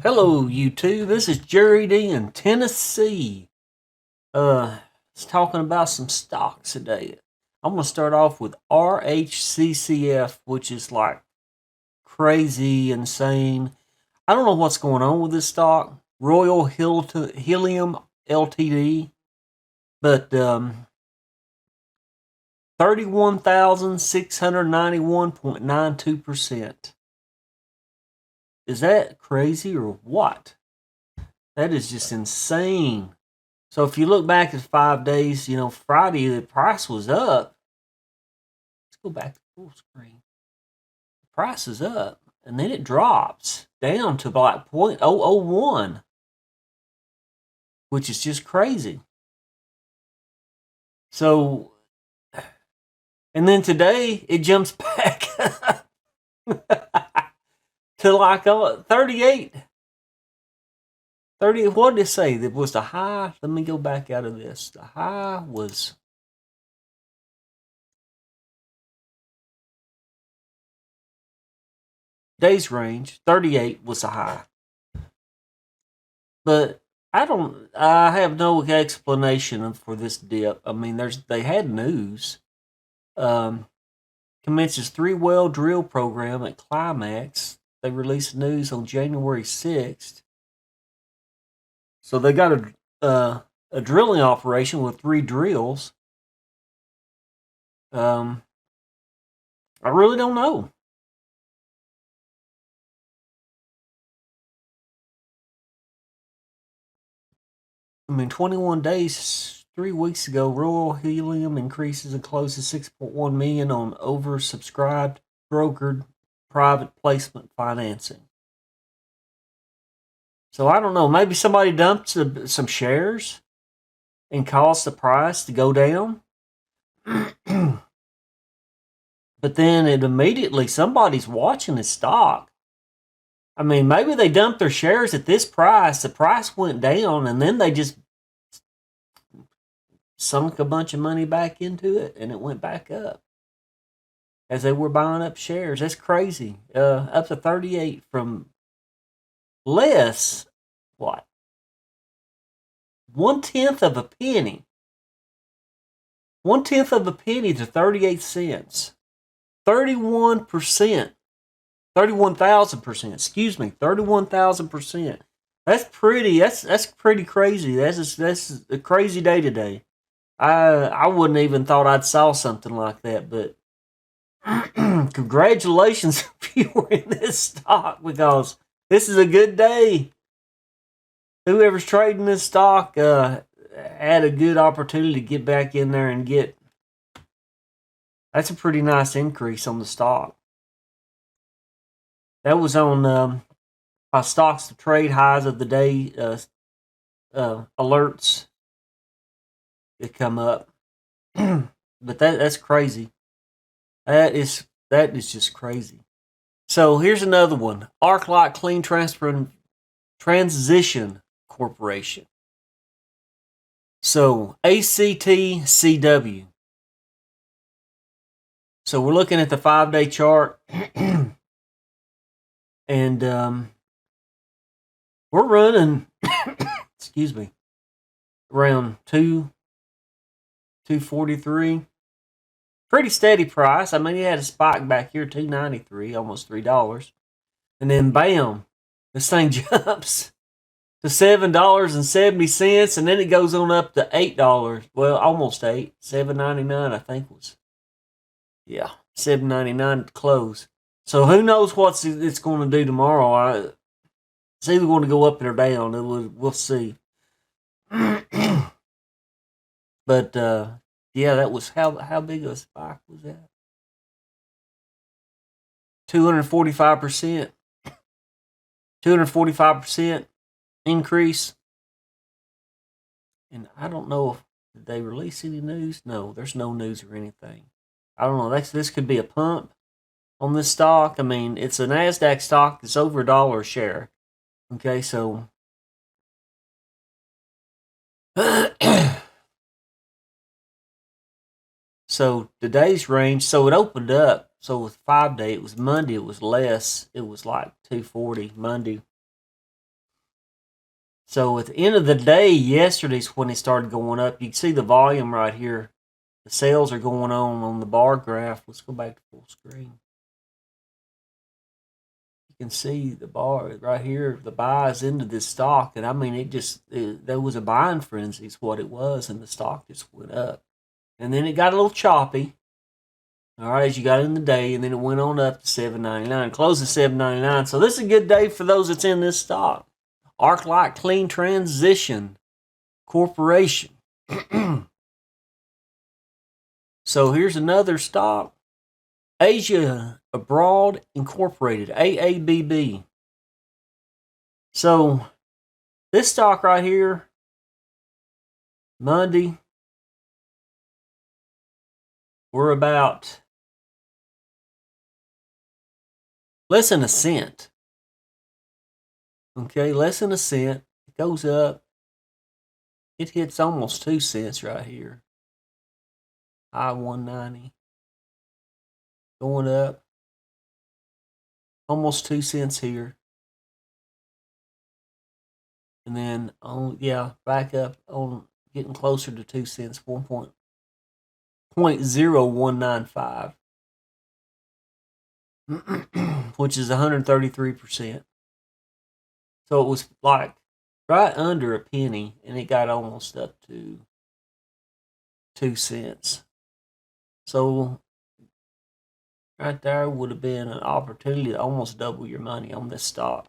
Hello, YouTube. This is Jerry D in Tennessee. It's talking about some stocks today. I'm gonna start off with RHCCF, which is like crazy, insane. I don't know what's going on with this stock, Royal Helium Ltd. But 31,691.92%. Is that crazy or what? That is just insane. So if you look back at 5 days, Friday the price was up. Let's go back to full screen. The price is up, and then it drops down to like 0.001, which is just crazy. So, and then today it jumps back to like 38. 30, what did it say? That was the high. Let me go back out of this. The high was days range. 38 was the high. But I have no explanation for this dip. I mean, they had news. Commences 3-well drill program at Climax. They released news on January 6th. So they got a drilling operation with 3 drills. I really don't know. I mean, 21 days, 3 weeks ago, Royal Helium increases and closes 6.1 million on oversubscribed, brokered private placement financing. So I don't know. Maybe somebody dumped some shares and caused the price to go down. But then it immediately, somebody's watching the stock. I mean, maybe they dumped their shares at this price. The price went down, and then they just sunk a bunch of money back into it, and it went back up as they were buying up shares. That's crazy. Up to 38 from less, what? 1/10 of a penny. 1/10 of a penny to 38 cents. 31%. 31,000%. Excuse me, 31,000%. That's pretty crazy. That's a crazy day today. I wouldn't even thought I'd saw something like that, but congratulations if you were in this stock, because this is a good day. Whoever's trading this stock had a good opportunity to get back in there and get. That's a pretty nice increase on the stock. That was on my stocks to trade highs of the day alerts that come up. But that's crazy. That is just crazy. So here's another one. ARCT Clean Transition Corporation. So ACTCW. So we're looking at the 5-day chart. And we're running, excuse me, around 243. Pretty steady price. I mean, he had a spike back here, $2.93, almost $3. And then bam, this thing jumps to $7.70, and then it goes on up to $8. Well, almost $8. $7.99, I think was. Yeah, $7.99 to close. So who knows what it's going to do tomorrow? It's either going to go up or down. We'll see. But yeah, that was how big of a spike was that? 245%. 245% increase. And I don't know if did they release any news. No, there's no news or anything. I don't know. This could be a pump on this stock. I mean, it's a NASDAQ stock. It's over $1 a share. Okay, so so today's range, so it opened up. So with 5 day, it was Monday, it was less. It was like 240 Monday. So at the end of the day, yesterday's when it started going up. You can see the volume right here. The sales are going on the bar graph. Let's go back to full screen. You can see the bar right here, the buys into this stock. And I mean, there was a buying frenzy is what it was. And the stock just went up. And then it got a little choppy. All right, as you got in the day, and then it went on up to $7.99, closed at $7.99. So this is a good day for those that's in this stock. ARCT Clean Transition Corporation. So here's another stock. Asia Abroad Incorporated, AABB. So this stock right here, Monday, we're about less than a cent. Okay, less than a cent. It goes up. It hits almost 2 cents right here. High 190. Going up. Almost 2 cents here. And then, back up on getting closer to 2 cents. 0.0195. Which is 133%. So it was like right under a penny, and it got almost up to 2 cents. So right there would have been an opportunity to almost double your money on this stock.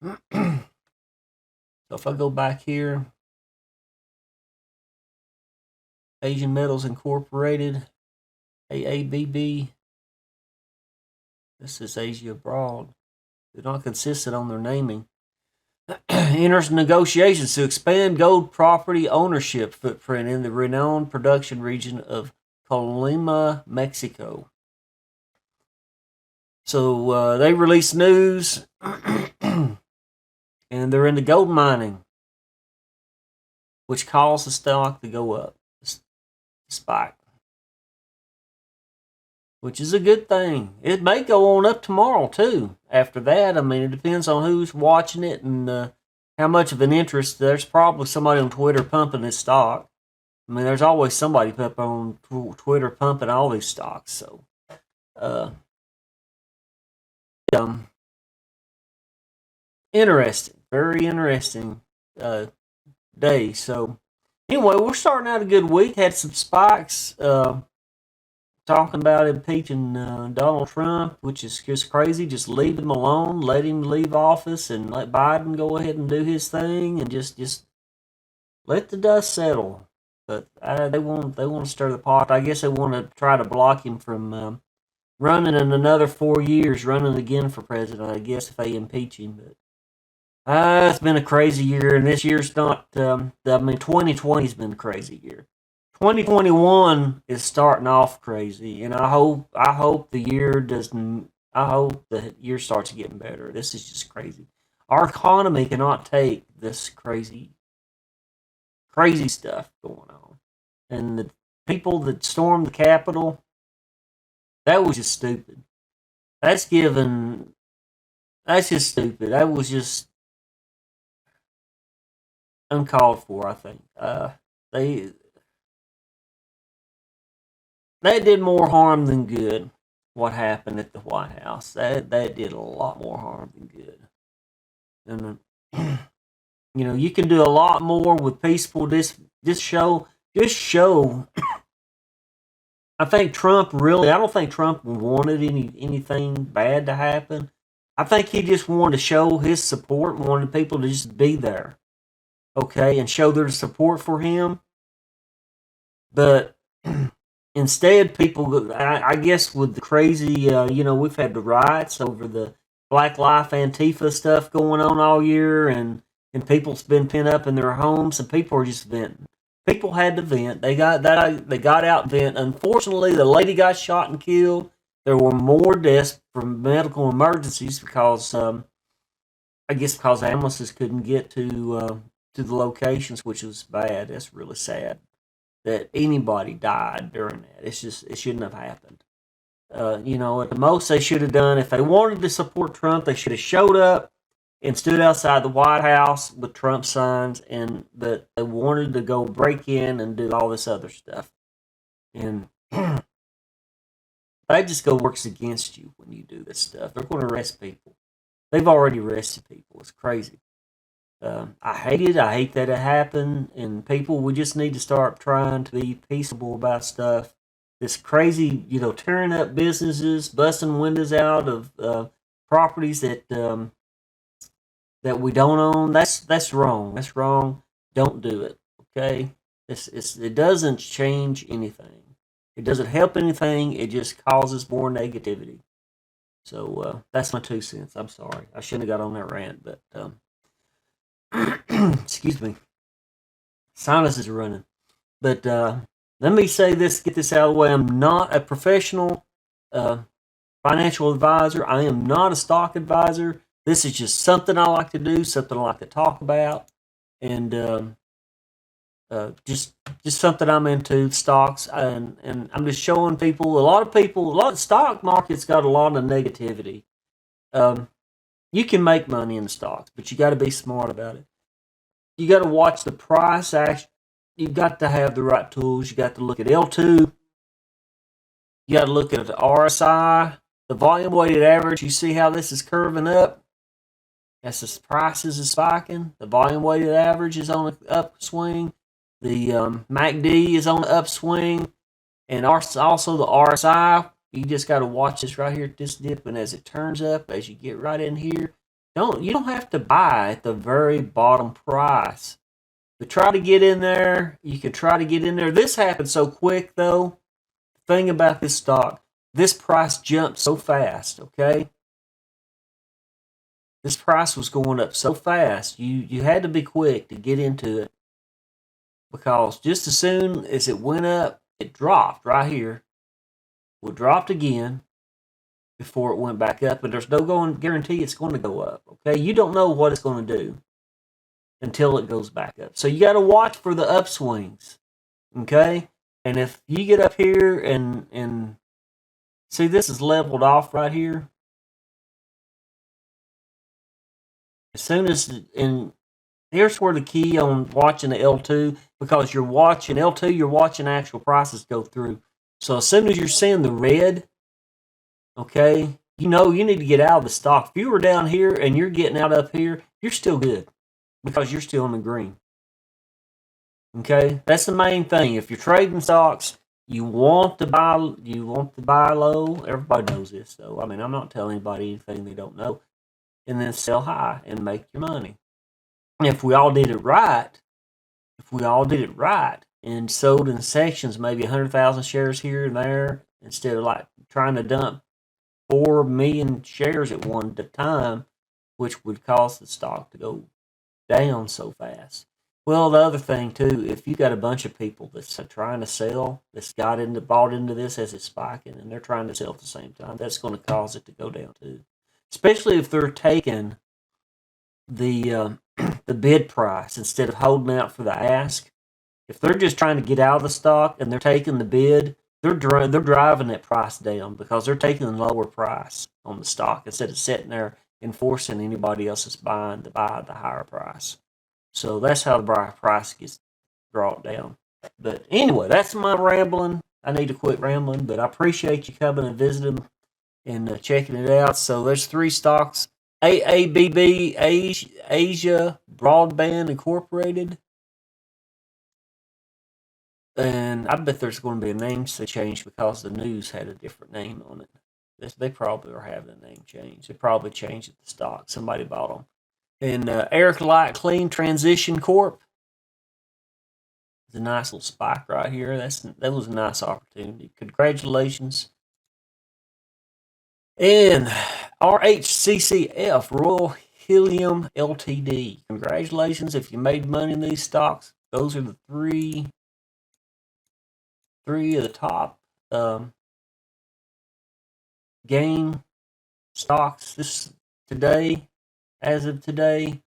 So if I go back here, Asian Metals Incorporated, AABB. This is Asia Abroad. They're not consistent on their naming. Enters negotiations to expand gold property ownership footprint in the renowned production region of Colima, Mexico. So they released news, and they're into gold mining, which caused the stock to go up, spike, which is a good thing. It may go on up tomorrow, too, after that. I mean, it depends on who's watching it and how much of an interest. There's probably somebody on Twitter pumping this stock. I mean, there's always somebody on Twitter pumping all these stocks. So, interesting. Very interesting day. So, anyway, we're starting out a good week. Had some spikes. Talking about impeaching Donald Trump, which is just crazy. Just leave him alone, let him leave office, and let Biden go ahead and do his thing, and just let the dust settle. But they want to stir the pot. I guess they want to try to block him from running in another 4 years, running again for president. I guess if they impeach him, but it's been a crazy year, and this year's not. 2020's been a crazy year. 2021 is starting off crazy, and I hope the year doesn't. I hope the year starts getting better. This is just crazy. Our economy cannot take this crazy stuff going on, and the people that stormed the Capitol, that was just stupid. That's just stupid. That was just uncalled for. I think that did more harm than good. What happened at the White House? That did a lot more harm than good. And you can do a lot more with peaceful. This show. I think Trump really. I don't think Trump wanted anything bad to happen. I think he just wanted to show his support. Wanted people to just be there, okay, and show their support for him. But instead, people, I guess, with the crazy, we've had the riots over the Black Lives Antifa stuff going on all year, and people's been pent up in their homes, and people are just venting. People had to vent. They got out and vent. Unfortunately, the lady got shot and killed. There were more deaths from medical emergencies because ambulances couldn't get to the locations, which was bad. That's really sad that anybody died during that. It shouldn't have happened. At the most they should have done, if they wanted to support Trump, they should have showed up and stood outside the White House with Trump signs, and that they wanted to go break in and do all this other stuff. And that just works against you when you do this stuff. They're going to arrest people. They've already arrested people. It's crazy. I hate it. I hate that it happened. And people, we just need to start trying to be peaceable about stuff. This crazy, tearing up businesses, busting windows out of properties that that we don't own. That's wrong. That's wrong. Don't do it. Okay. It doesn't change anything. It doesn't help anything. It just causes more negativity. So that's my 2 cents. I'm sorry. I shouldn't have got on that rant, but excuse me. Sinus is running. But let me say this, get this out of the way. I'm not a professional financial advisor. I am not a stock advisor. This is just something I like to do, something I like to talk about, and just something I'm into, stocks, and I'm just showing people. A lot of stock market's got a lot of negativity. You can make money in the stocks, but you got to be smart about it. You got to watch the price action. You got to have the right tools. You got to look at L2. You got to look at the RSI, the volume weighted average. You see how this is curving up? As the prices is spiking, the volume weighted average is on an upswing. The MACD is on the upswing, and also the RSI. You just got to watch this right here, this dip, and as it turns up, as you get right in here, you don't have to buy at the very bottom price. But try to get in there. You can try to get in there. This happened so quick, though. The thing about this stock, this price jumped so fast. Okay. This price was going up so fast, you had to be quick to get into it, because just as soon as it went up, it dropped right here. Well, it dropped again before it went back up, and there's no guarantee it's going to go up. Okay, you don't know what it's going to do until it goes back up. So you got to watch for the upswings. Okay, and if you get up here and see this is leveled off right here. As soon as, and here's where the key on watching the L2, because you're watching L2, you're watching actual prices go through. So as soon as you're seeing the red, okay, you need to get out of the stock. If you were down here and you're getting out up here, you're still good, because you're still in the green. Okay, that's the main thing. If you're trading stocks, you want to buy low. Everybody knows this, though. I mean, I'm not telling anybody anything they don't know. And then sell high and make your money. If we all did it right, and sold in sections, maybe 100,000 shares here and there, instead of like trying to dump 4 million shares at one time, which would cause the stock to go down so fast. Well, the other thing too, if you got a bunch of people that's trying to sell, that's bought into this as it's spiking, and they're trying to sell at the same time, that's going to cause it to go down too. Especially if they're taking the bid price instead of holding out for the ask. If they're just trying to get out of the stock and they're taking the bid, they're driving that price down, because they're taking the lower price on the stock instead of sitting there and forcing anybody else that's buying to buy the higher price. So that's how the price gets brought down. But anyway, that's my rambling. I need to quit rambling, but I appreciate you coming and visiting and checking it out. So there's 3 stocks: AABB, Asia Broadband Incorporated, and I bet there's going to be a name change because the news had a different name on it. They probably are having a name change. They probably changed the stock. Somebody bought them. And Eric Light Clean Transition Corp. It's a nice little spike right here. That was a nice opportunity. Congratulations. And RHCCF, Royal Helium Ltd. Congratulations if you made money in these stocks. Those are the three of the top gain stocks as of today,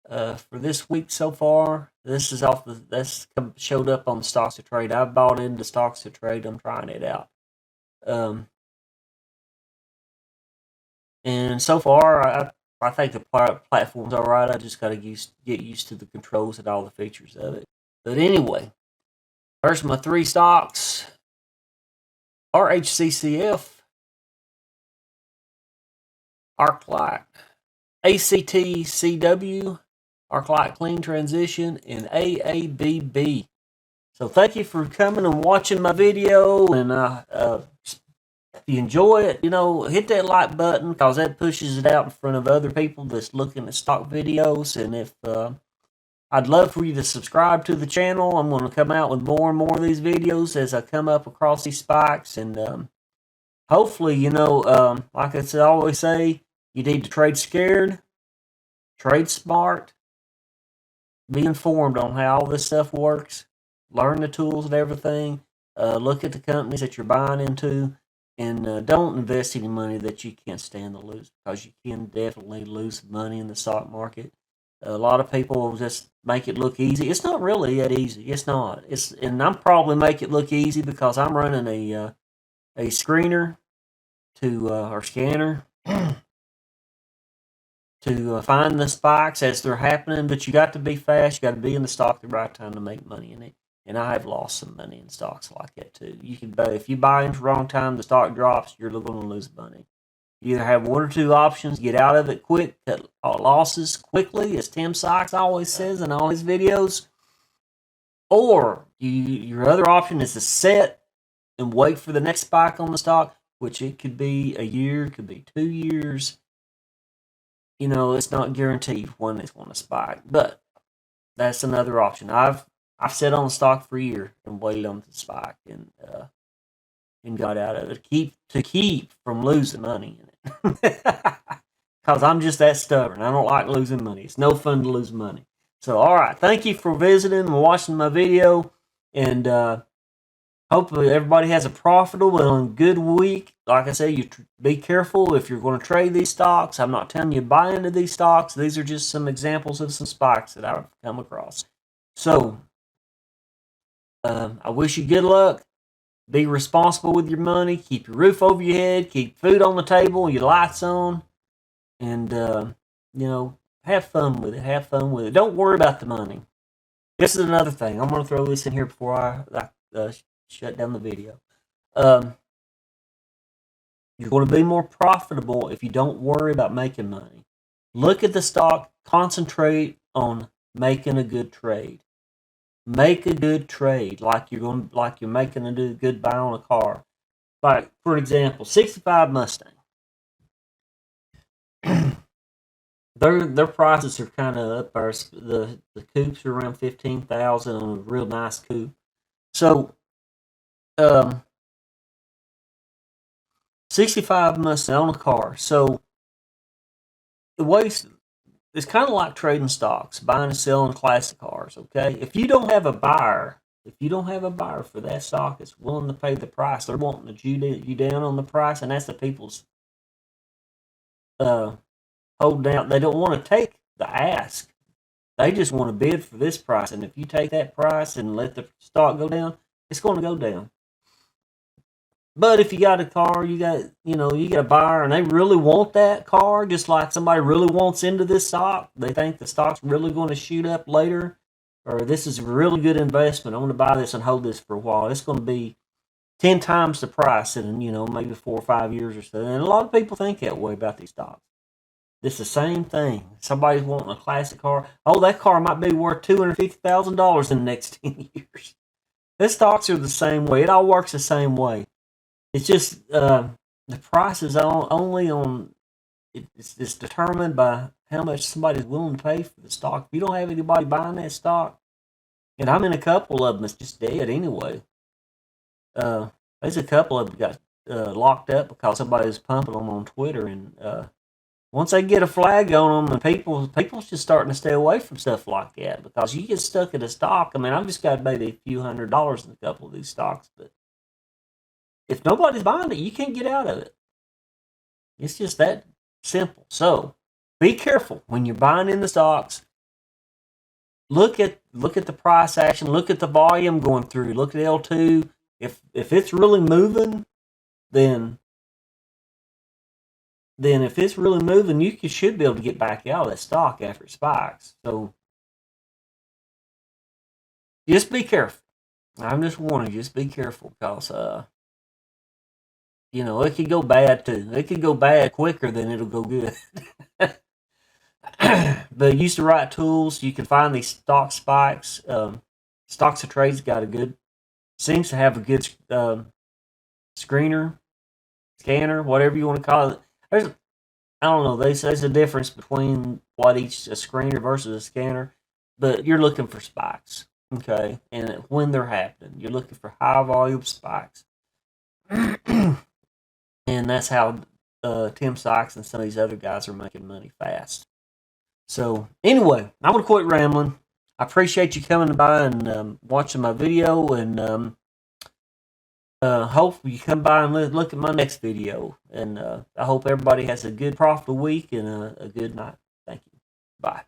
for this week so far. This is that's showed up on the stocks to trade. I've bought into stocks to trade. I'm trying it out. And so far, I think the platform's all right. I just got to get used to the controls and all the features of it. But anyway, there's my 3 stocks. RHCCF, ARCT, ACTCW, ARCT Clean Transition, and AABB. So thank you for coming and watching my video, and if you enjoy it, hit that like button, because that pushes it out in front of other people that's looking at stock videos. And if I'd love for you to subscribe to the channel. I'm going to come out with more and more of these videos as I come up across these spikes. And hopefully, like I always say, you need to trade scared, trade smart, be informed on how all this stuff works, learn the tools and everything, look at the companies that you're buying into, and don't invest any money that you can't stand to lose, because you can definitely lose money in the stock market. A lot of people just make it look easy. It's not really that easy. It's not. And I'm probably make it look easy because I'm running a screener or scanner to find the spikes as they're happening. But you got to be fast. You got to be in the stock at the right time to make money in it. And I have lost some money in stocks like that too. If you buy in the wrong time, the stock drops, you're going to lose money. You either have 1 or 2 options: get out of it quick, cut losses quickly, as Tim Sykes always says in all his videos, or your other option is to sit and wait for the next spike on the stock, which it could be a year, it could be 2 years. It's not guaranteed when it's going to spike, but that's another option. I've sat on the stock for a year and waited on the spike, and got out of it to keep from losing money in it. Because I'm just that stubborn. I don't like losing money. It's no fun to lose money. So, all right. Thank you for visiting and watching my video. And hopefully everybody has a profitable and good week. Like I say, you be careful if you're going to trade these stocks. I'm not telling you to buy into these stocks. These are just some examples of some spikes that I've come across. So, I wish you good luck. Be responsible with your money. Keep your roof over your head. Keep food on the table. Your lights on. And, have fun with it. Have fun with it. Don't worry about the money. This is another thing. I'm going to throw this in here before I shut down the video. You're going to be more profitable if you don't worry about making money. Look at the stock. Concentrate on making a good trade. Make a good trade, like you're making a good buy on a car. Like, for example, 65 Mustang. Their prices are kind of up there. The coupes are around $15,000 on a real nice coupe. So, 65 Mustang on a car. So, the way it's kind of like trading stocks, buying and selling classic cars, okay? If you don't have a buyer for that stock that's willing to pay the price, they're wanting to you down on the price, and that's the people's holding out. They don't want to take the ask. They just want to bid for this price, and if you take that price and let the stock go down, it's going to go down. But if you got a car, you got a buyer, and they really want that car, just like somebody really wants into this stock. They think the stock's really going to shoot up later, or this is a really good investment. I'm going to buy this and hold this for a while. It's going to be 10 times the price in, maybe 4 or 5 years or so. And a lot of people think that way about these stocks. It's the same thing. Somebody's wanting a classic car. Oh, that car might be worth $250,000 in the next 10 years. The stocks are the same way. It all works the same way. It's just the price is only on. It's determined by how much somebody's willing to pay for the stock. If you don't have anybody buying that stock, and I'm in a couple of them, it's just dead anyway. There's a couple of them got locked up because somebody was pumping them on Twitter, and once they get a flag on them, and people's just starting to stay away from stuff like that, because you get stuck in a stock. I mean, I've just got maybe a few $100s in a couple of these stocks, but if nobody's buying it, you can't get out of it. It's just that simple. So be careful when you're buying in the stocks. Look at the price action. Look at the volume going through. Look at L2. If it's really moving, then then if it's really moving, you should be able to get back out of that stock after it spikes. So just be careful. I'm just warning you, just be careful, because you know, it could go bad too. It could go bad quicker than it'll go good. But use the right tools. You can find these stock spikes. Stocks of Trade's got a good, seems to have a good screener, scanner, whatever you want to call it. I don't know. There's a difference between what each a screener versus a scanner, but you're looking for spikes, okay? And when they're happening, you're looking for high volume spikes, and that's how Tim Sykes and some of these other guys are making money fast. So anyway, I'm gonna quit rambling. I appreciate you coming by and watching my video, and hope you come by and look at my next video. And I hope everybody has a good, profitable week and a good night. Thank you. Bye.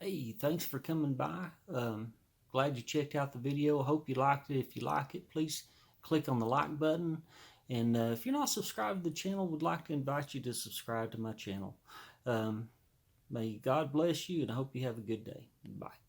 Hey, thanks for coming by. Glad you checked out the video. Hope you liked it. If you like it, please click on the like button. And if you're not subscribed to the channel, would like to invite you to subscribe to my channel. May God bless you, and I hope you have a good day. Bye.